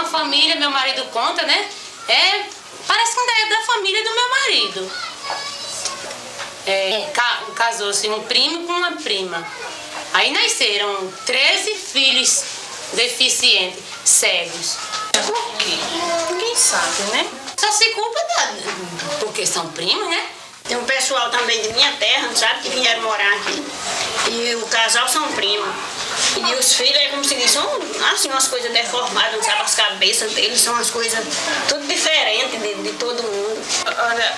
família, meu marido conta, né? Parece que é da família do meu marido. Casou-se um primo com uma prima. Aí nasceram 13 filhos deficientes, cegos. Por quê? Ninguém sabe, né? Só se culpa porque são primos, né? Tem um pessoal também de minha terra, sabe, que vieram morar aqui. E o casal são primos. E os filhos, como se diz, são assim, umas coisas deformadas, sabe? As cabeças deles são umas coisas tudo diferentes de todo mundo. Olha,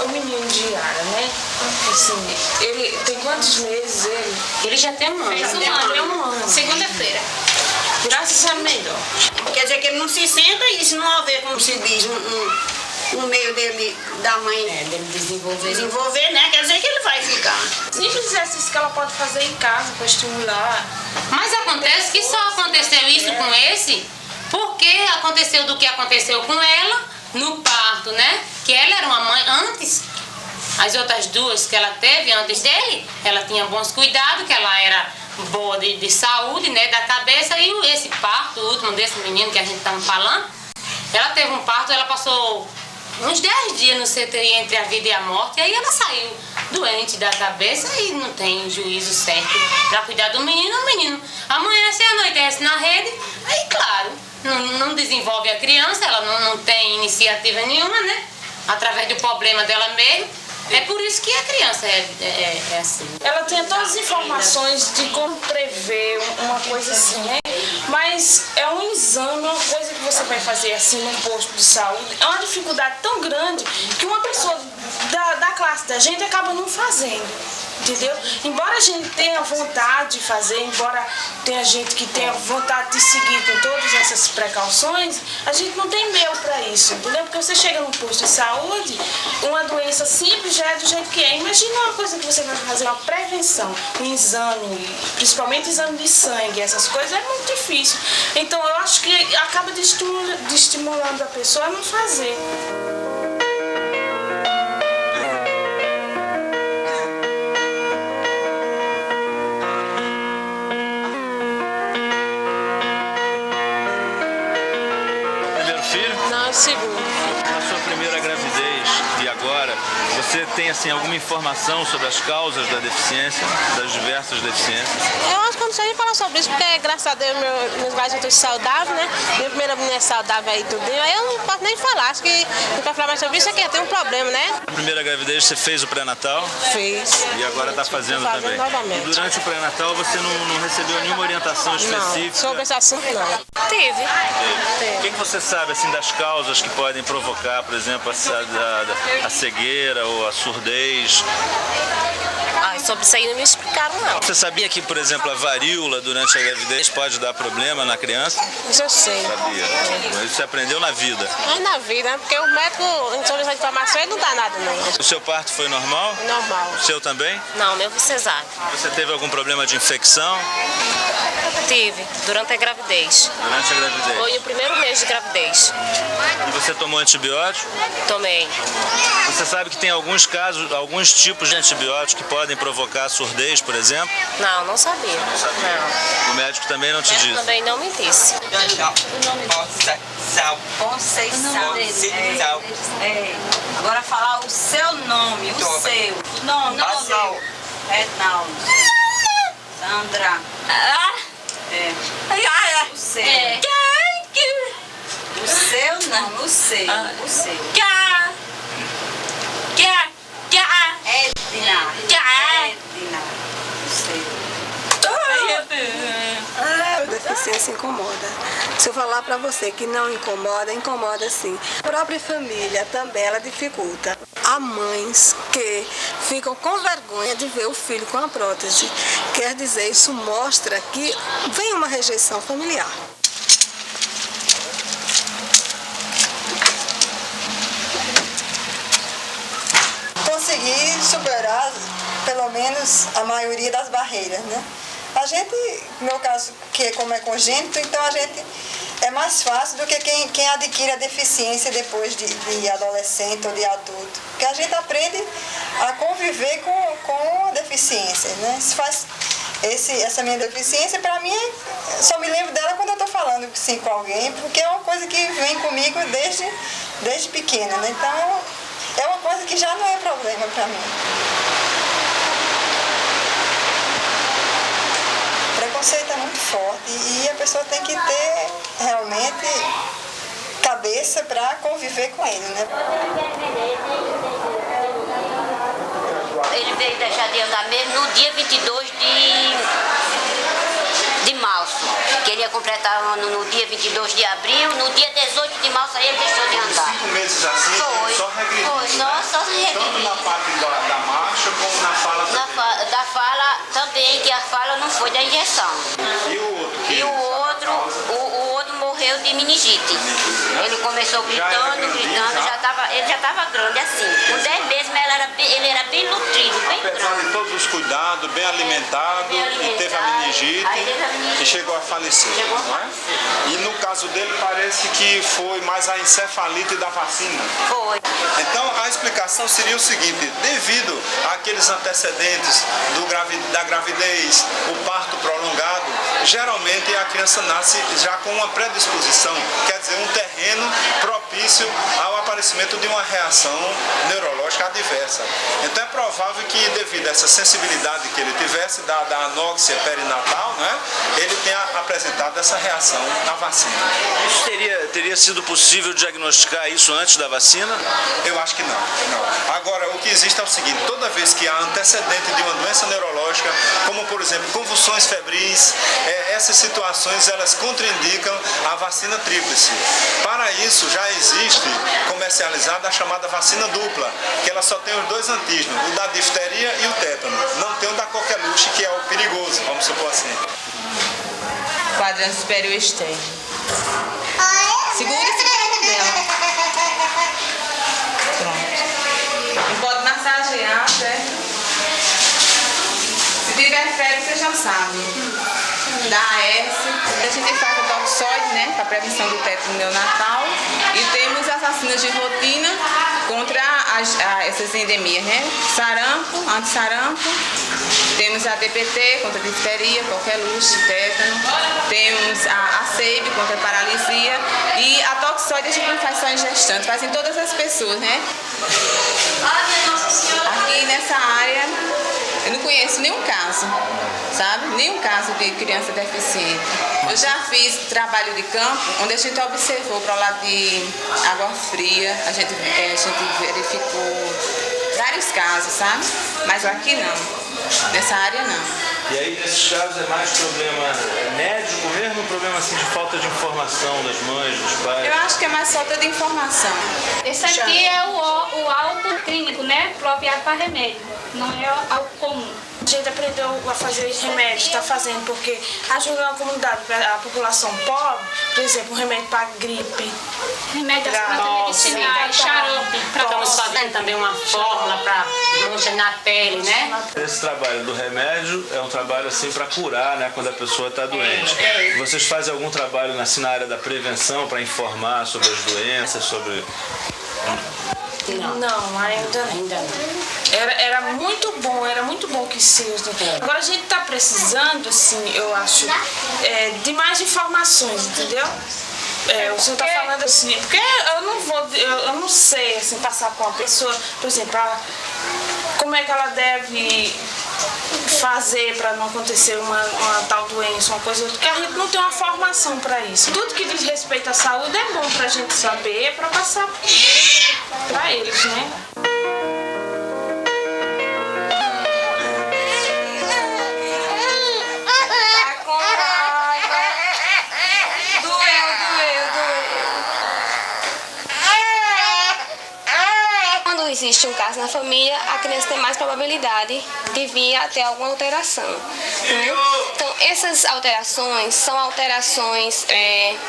o menino de Yara, né? Assim, ele tem quantos meses ele? Ele já tem um ano. Fez um ano. Segunda-feira. Graças a melhor. Quer dizer que ele não se senta e se não houver, como se diz, no meio dele, da mãe dele desenvolver, né? Quer dizer que ele vai ficar. Simples exercício que ela pode fazer em casa para estimular. Mas acontece que só aconteceu isso com esse porque aconteceu do que aconteceu com ela no parto, né? Que ela era uma mãe antes. As outras duas que ela teve antes dele, ela tinha bons cuidados, que ela era boa de saúde, né? Da cabeça. E esse parto, o último desse menino que a gente estava falando, ela teve um parto, ela passou uns 10 dias no CTI entre a vida e a morte, e aí ela saiu doente da cabeça e não tem juízo certo para cuidar do menino. O menino amanhece e anoitece na rede, aí claro, não desenvolve a criança, ela não tem iniciativa nenhuma, né? Através do problema dela mesma. É por isso que a criança é assim. Ela tem todas as informações de como prever uma coisa assim, né? Mas é um exame, uma coisa que você vai fazer assim num posto de saúde. É uma dificuldade tão grande que uma pessoa da classe da gente acaba não fazendo. Entendeu? Embora a gente tenha vontade de fazer, embora tenha gente que tenha vontade de seguir com todas essas precauções, a gente não tem meio para isso, entendeu? Porque você chega num posto de saúde, uma doença simples já é do jeito que é. Imagina uma coisa que você vai fazer, uma prevenção, um exame, principalmente exame de sangue, essas coisas, é muito difícil. Então eu acho que acaba estimulando a pessoa a não fazer. Na sua primeira gravidez e agora, você tem assim alguma informação sobre as causas da deficiência, das diversas deficiências? Eu acho que não sei nem falar sobre isso, porque graças a Deus meus pais são todos saudáveis, né? Minha primeira menina é saudável aí tudo. Aí eu não posso nem falar, acho que para falar mais sobre isso é que tem um problema, né? Na primeira gravidez você fez o pré-natal? Fiz. E agora está fazendo também? Novamente. E durante o pré-natal você não recebeu nenhuma orientação específica? Não, sobre esse assunto não. Teve. O que você sabe assim das causas que podem provocar, por exemplo, a cegueira ou a surdez? Sobre isso aí não me explicaram não. Você sabia que, por exemplo, a varíola durante a gravidez pode dar problema na criança? Isso eu sei. Sabia. Mas você aprendeu na vida? É na vida, né? Porque o médico, sobre essa informação, ele não dá nada não. O seu parto foi normal? Normal. O seu também? Não, meu foi cesárea. Você teve algum problema de infecção? Tive, durante a gravidez. Durante a gravidez? Foi o primeiro mês de gravidez. E você tomou antibiótico? Tomei. Você sabe que tem alguns casos, alguns tipos de antibióticos que podem provocar surdez, por exemplo? Não, não sabia. Não sabia. Não. O médico também não te disse? Também não me disse. Conceição. Agora falar o seu nome, o seu. O nome seu. Renaldo. Sandra. O seu. O seu não, o seu. O seu. Edna. O seu. A deficiência incomoda. Se eu falar para você que não incomoda, incomoda sim. A própria família também ela dificulta. Há mães que ficam com vergonha de ver o filho com a prótese. Quer dizer, isso mostra que vem uma rejeição familiar. Consegui superar pelo menos a maioria das barreiras, né? A gente, no meu caso, que como é congênito, então a gente é mais fácil do que quem adquire a deficiência depois de adolescente ou de adulto. Porque a gente aprende a conviver com a deficiência, né? Isso faz essa minha deficiência, para mim, só me lembro dela quando eu estou falando sim com alguém, porque é uma coisa que vem comigo desde pequena, né? Então, é uma coisa que já não é problema para mim. O preconceito é muito forte e a pessoa tem que ter realmente cabeça para conviver com ele, né? Ele veio deixar de andar mesmo no dia 22 de março, que ele ia completar no dia 22 de abril, no dia 18 de março aí ele deixou de andar. 5 meses assim, só regrediu, Foi, só regrediu. Tanto na parte da marcha como na fala também. Da fala também, que a fala não foi da injeção. E o outro? E o outro morreu de meningite. Ele começou gritando, ele já estava grande assim. Com 10 meses, mas ele era bem nutrido, bem Apesar grande. de todos os cuidados, bem alimentado, e teve a meningite e chegou a falecer. Não é? E no caso dele parece que foi mais a encefalite da vacina. Foi. Então a explicação seria o seguinte: devido àqueles antecedentes da gravidez, o parto prolongado, geralmente a criança nasce já com uma predisposição, quer dizer, um terreno propício ao aparecimento de uma reação neurológica adversa. Então é provável que, devido a essa sensibilidade que ele tivesse, da anóxia perinatal, né, ele tenha apresentado essa reação à vacina. Isso teria sido possível diagnosticar isso antes da vacina? Eu acho que não. Agora, o que existe é o seguinte: toda vez que há antecedente de uma doença neurológica, como por exemplo convulsões febris, essas situações elas contraindicam a vacina tríplice. Para isso já existe comercializada a chamada vacina dupla, que ela só tem os 2 antígenos, o da difteria e o tétano. Não tem o da coqueluche, que é o perigoso, vamos supor assim. Quadrante superior externo. Segura esse braço dela. Pronto. Não pode massagear, certo? Se tiver febre, você já sabe. Da AS, a gente faz o toxoide, né, para prevenção do tétano neonatal, e temos as vacinas de rotina contra essas endemias, né? Sarampo, antissarampo, temos a DPT contra a difteria, coqueluche, tétano, temos a SEIB contra a paralisia, e a toxoide a gente não faz só em gestante, faz em todas as pessoas, né? Aqui nessa área eu não conheço nenhum caso, sabe? Nenhum caso de criança deficiente. Eu já fiz trabalho de campo, onde a gente observou para o lado de água fria, a gente verificou vários casos, sabe? Mas aqui não, nessa área não. E aí, nesses casos, é mais problema médico mesmo, problema assim de falta de informação das mães, dos pais? Eu acho que é mais falta de informação. Esse aqui é o álcool clínico, né? Apropriado para remédio, não é álcool comum. A gente aprendeu a fazer esse remédio, está fazendo, porque ajuda a comunidade, a população pobre, por exemplo, um remédio para gripe. Remédio das plantas medicinais, xarope. Estamos fazendo também uma fórmula para mancha na pele, né? Esse trabalho do remédio é um trabalho assim para curar, né, quando a pessoa está doente. Vocês fazem algum trabalho assim, na área da prevenção para informar sobre as doenças, sobre... Não, ainda não. Era muito bom que sim. Agora a gente está precisando, assim, eu acho, de mais informações, entendeu? O senhor está falando assim, porque eu não sei assim, passar para uma pessoa, por exemplo, como é que ela deve fazer para não acontecer uma tal doença, uma coisa, porque a gente não tem uma formação para isso. Tudo que diz respeito à saúde é bom para a gente saber, para passar para eles, né? Quando existe um caso na família, a criança tem mais probabilidade de vir a ter alguma alteração, né? Então, essas alterações são alterações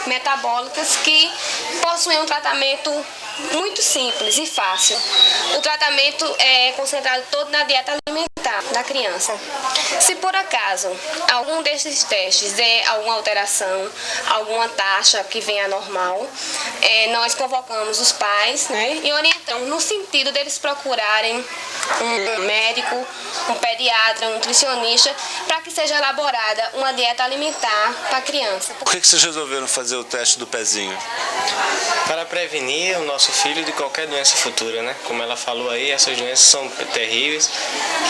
metabólicas que possuem um tratamento muito simples e fácil. O tratamento é concentrado todo na dieta alimentar da criança. Se por acaso algum desses testes der alguma alteração, alguma taxa que venha normal, nós convocamos os pais, né, e orientamos no sentido deles procurarem um médico, um pediatra, um nutricionista, para que seja elaborada uma dieta alimentar para a criança. Por que vocês resolveram fazer o teste do pezinho? Para prevenir o nosso filho de qualquer doença futura, né? Como ela falou aí, essas doenças são terríveis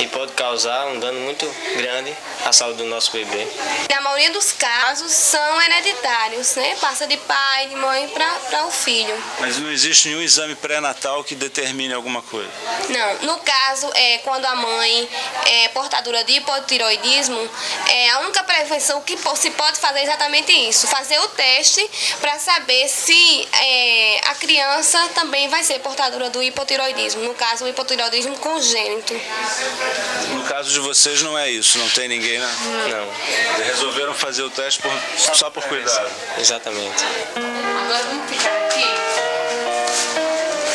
e podem causar um dano muito grande à saúde do nosso bebê. Na maioria dos casos são hereditários, né? Passa de pai, de mãe para o filho. Mas não existe nenhum exame pré-natal que determine alguma coisa? Não, no caso, quando a mãe é portadora de hipotireoidismo, a única prevenção que se pode fazer é exatamente isso, fazer o teste para saber se a criança também vai ser portadora do hipotireoidismo, no caso, o hipotireoidismo congênito. No caso de vocês não é isso, não tem ninguém, né? Não. Resolveram fazer o teste só por cuidado. Exatamente. Agora vamos ficar aqui.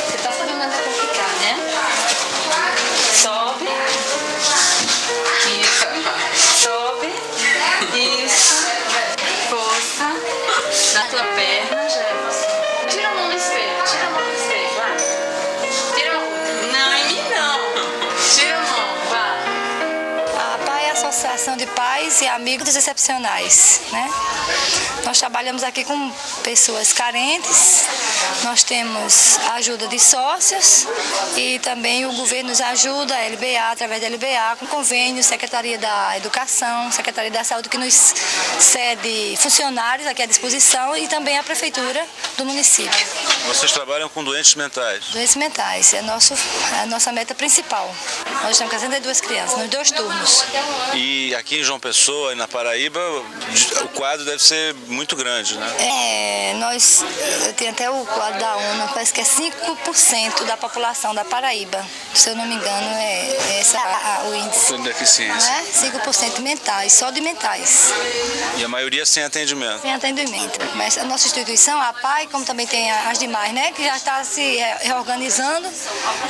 Você tá sabendo onde é pra ficar, né? Sobe. Isso. Sobe. Isso. Força. Na tua perna, Jefferson. Tira a mão do espelho. Tira a mão do espelho. Vai. Tira a mão. Não, em mim não. Tira a mão. Vai. A PAI é a Associação de Pais e Amigos dos Excepcionais, né? Nós trabalhamos aqui com pessoas carentes, nós temos a ajuda de sócios e também o governo nos ajuda, a LBA, através da LBA, com convênios, Secretaria da Educação, Secretaria da Saúde, que nos cede funcionários aqui à disposição e também a Prefeitura do município. Vocês trabalham com doentes mentais? Doentes mentais, é a nossa meta principal. Nós estamos com 62 crianças, nos 2 turnos. E aqui em João Pessoa e na Paraíba, o quadro deve ser muito grande, né? Eu tenho até o quadro da ONU, parece que é 5% da população da Paraíba. Se eu não me engano, é esse o índice. Com deficiência. Né? 5% mentais, só de mentais. E a maioria sem atendimento? Sem atendimento. Mas a nossa instituição, a PAI, como também tem as demais, né, que já está se reorganizando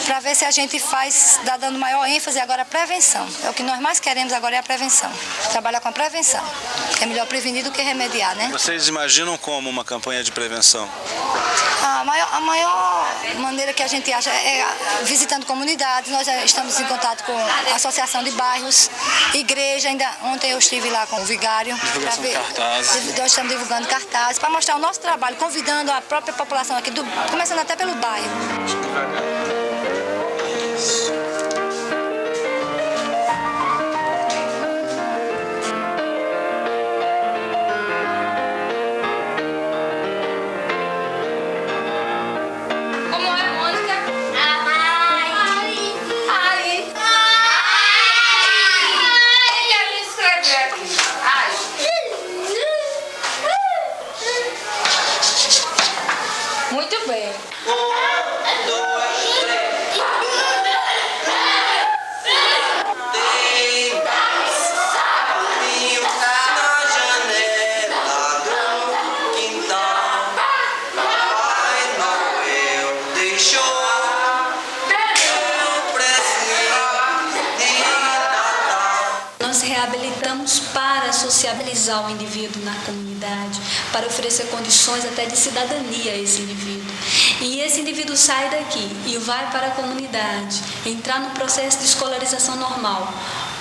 para ver se a gente está dando maior ênfase agora à prevenção. É o que nós mais queremos agora é a prevenção. Trabalhar com a prevenção. É melhor prevenir do que remediar, né? Vocês imaginam como uma campanha de prevenção? A maior maneira que a gente acha é visitando comunidades. Nós já estamos em contato com a Associação de Bairros, igreja. Ontem eu estive lá com o vigário. Divulgação de cartazes. Nós estamos divulgando cartazes para mostrar o nosso trabalho, convidando a própria população aqui, começando até pelo bairro. Muito bem. Nós reabilitamos para sociabilizar o indivíduo na comunidade, para oferecer condições até de cidadania a esse indivíduo. E esse indivíduo sai daqui e vai para a comunidade, entrar no processo de escolarização normal,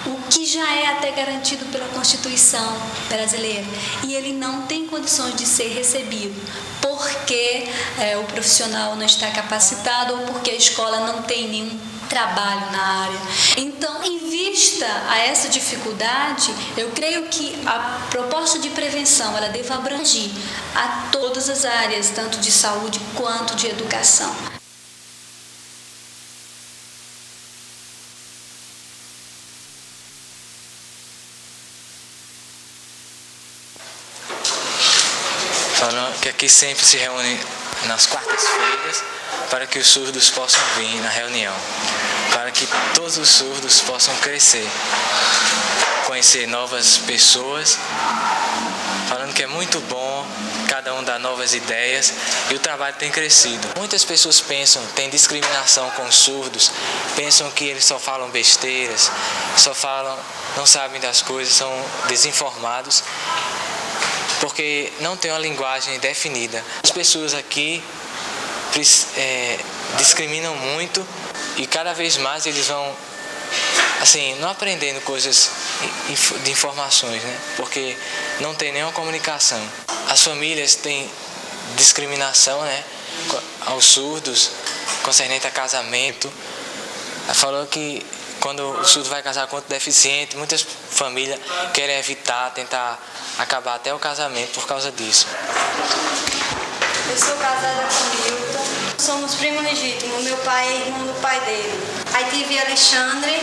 o que já é até garantido pela Constituição brasileira. E ele não tem condições de ser recebido porque o profissional não está capacitado ou porque a escola não tem nenhum trabalho na área. Então, em vista a essa dificuldade, eu creio que a proposta de prevenção ela deve abranger a todas as áreas, tanto de saúde quanto de educação. Falando que aqui sempre se reúne nas quartas-feiras para que os surdos possam vir na reunião, para que todos os surdos possam crescer, conhecer novas pessoas, falando que é muito bom, cada um dá novas ideias e o trabalho tem crescido. Muitas pessoas pensam, tem discriminação com os surdos, pensam que eles só falam besteiras, não sabem das coisas, são desinformados, porque não tem uma linguagem definida. As pessoas aqui discriminam muito e cada vez mais eles vão assim, não aprendendo coisas de informações, né? Porque não tem nenhuma comunicação. As famílias têm discriminação, né? Aos surdos, concernente a casamento. Ela falou que quando o surdo vai casar com outro deficiente, muitas famílias querem evitar, tentar acabar até o casamento por causa disso. Eu sou casada com Milton, somos primos legítimos, meu pai é irmão do pai dele. Aí tive Alexandre,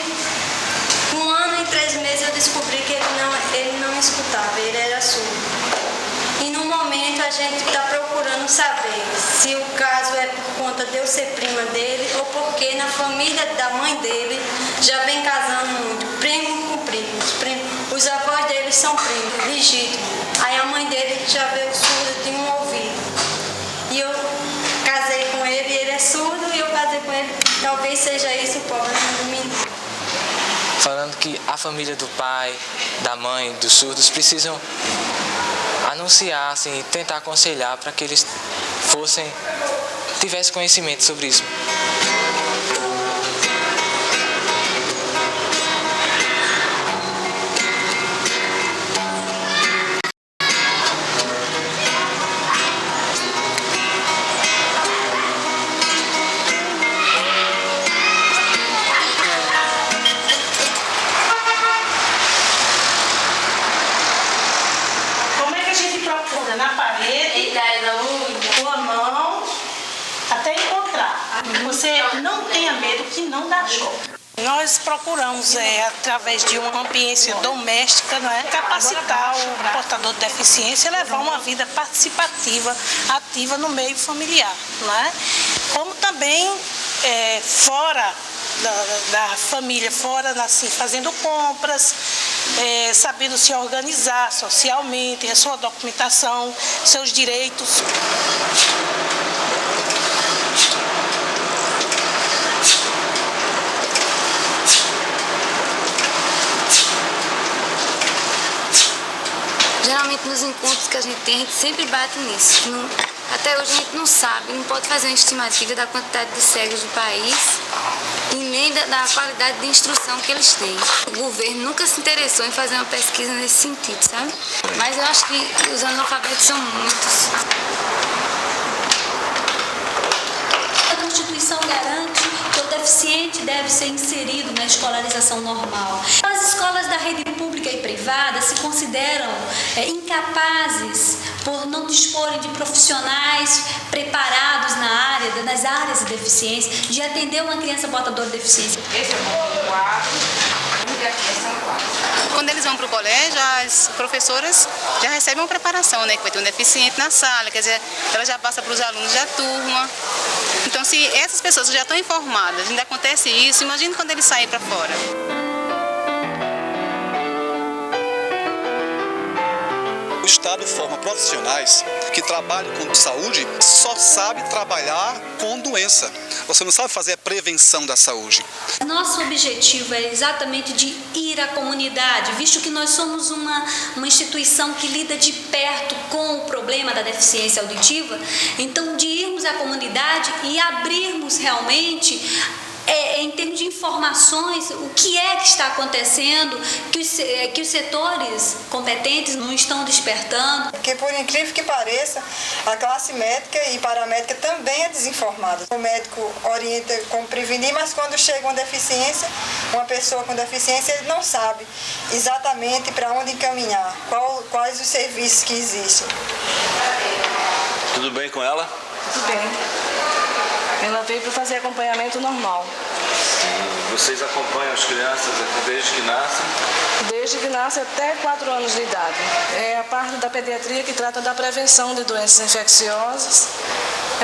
1 ano e 3 meses eu descobri que ele não escutava, ele era surdo. E no momento a gente está procurando saber se o caso é por conta de eu ser prima dele ou porque na família da mãe dele já vem casando muito, primo com primos. Os avós dele são primos, legítimos. Aí a mãe dele já veio surda de um ouvido. E eu casei com ele, ele é surdo e eu casei com ele. Talvez seja isso o problema do menino. Falando que a família do pai, da mãe, dos surdos precisam anunciar, assim, tentar aconselhar para que eles tivessem conhecimento sobre isso. Na parede, com a mão, até encontrar. Você não tenha medo que não dá choque. Nós procuramos, através de uma ambiência doméstica, capacitar o portador de deficiência e levar uma vida participativa, ativa no meio familiar. Como também fora da família, fora, assim, fazendo compras, sabendo se organizar socialmente, a sua documentação, seus direitos. Geralmente nos encontros que a gente sempre bate nisso. Até hoje a gente não sabe, não pode fazer uma estimativa da quantidade de cegos do país e nem da qualidade de instrução que eles têm. O governo nunca se interessou em fazer uma pesquisa nesse sentido, sabe? Mas eu acho que os analfabetos são muitos. A Constituição garante que o deficiente deve ser inserido na escolarização normal. As escolas da rede pública e privada se consideram incapazes por não disporem de profissionais preparados nas áreas de deficiência, de atender uma criança portadora de deficiência. Esse é o quadro, e aqui são quadros. Quando eles vão para o colégio, as professoras já recebem uma preparação, que vai ter um deficiente na sala, quer dizer, ela já passa para os alunos da turma. Então, se essas pessoas já estão informadas, ainda acontece isso, imagine quando eles saírem para fora. O Estado forma profissionais que trabalham com saúde, só sabe trabalhar com doença. Você não sabe fazer a prevenção da saúde. Nosso objetivo é exatamente de ir à comunidade, visto que nós somos uma instituição que lida de perto com o problema da deficiência auditiva, então de irmos à comunidade e abrirmos realmente em termos de informações, o que é que está acontecendo, que os setores competentes não estão despertando. Porque, por incrível que pareça, a classe médica e paramédica também é desinformada. O médico orienta como prevenir, mas quando chega uma deficiência, uma pessoa com deficiência, ele não sabe exatamente para onde encaminhar, quais os serviços que existem. Tudo bem com ela? Tudo bem. Ela veio para fazer acompanhamento normal. Vocês acompanham as crianças desde que nascem? Desde que nascem até 4 anos de idade. É a parte da pediatria que trata da prevenção de doenças infecciosas.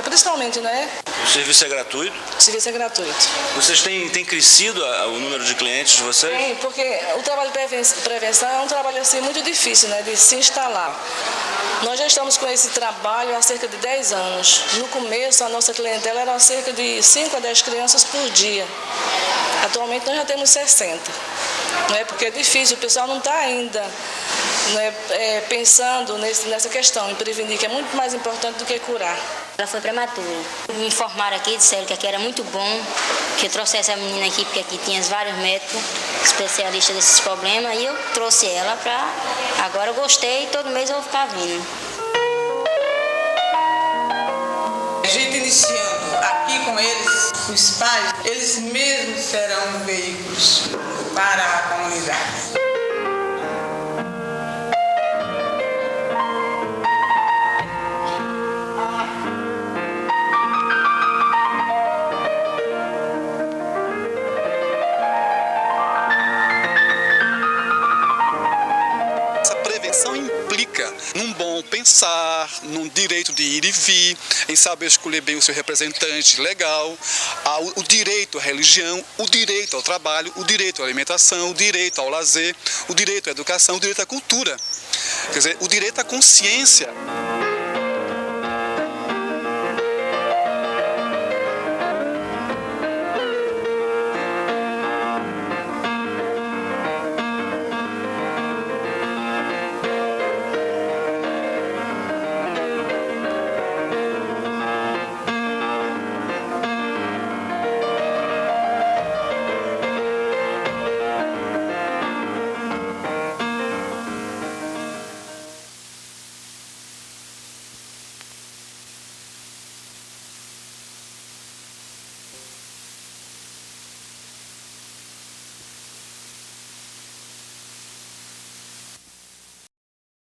Principalmente, O serviço é gratuito? O serviço é gratuito. Vocês têm crescido o número de clientes de vocês? Sim, porque o trabalho de prevenção é um trabalho assim, muito difícil, de se instalar. Nós já estamos com esse trabalho há cerca de 10 anos. No começo, a nossa clientela era cerca de 5 a 10 crianças por dia. Atualmente, nós já temos 60. Porque é difícil, o pessoal não está ainda pensando nessa questão, em prevenir, que é muito mais importante do que curar. Ela foi prematura. Me informaram aqui, disseram que aqui era muito bom, que eu trouxesse a menina aqui, porque aqui tinha vários médicos especialistas desses problemas, e eu trouxe ela para... Agora eu gostei e todo mês eu vou ficar vindo. A gente iniciando aqui com eles, os pais, eles mesmos serão veículos para a comunidade. Num bom pensar, num direito de ir e vir, em saber escolher bem o seu representante legal, o direito à religião, o direito ao trabalho, o direito à alimentação, o direito ao lazer, o direito à educação, o direito à cultura. Quer dizer, o direito à consciência.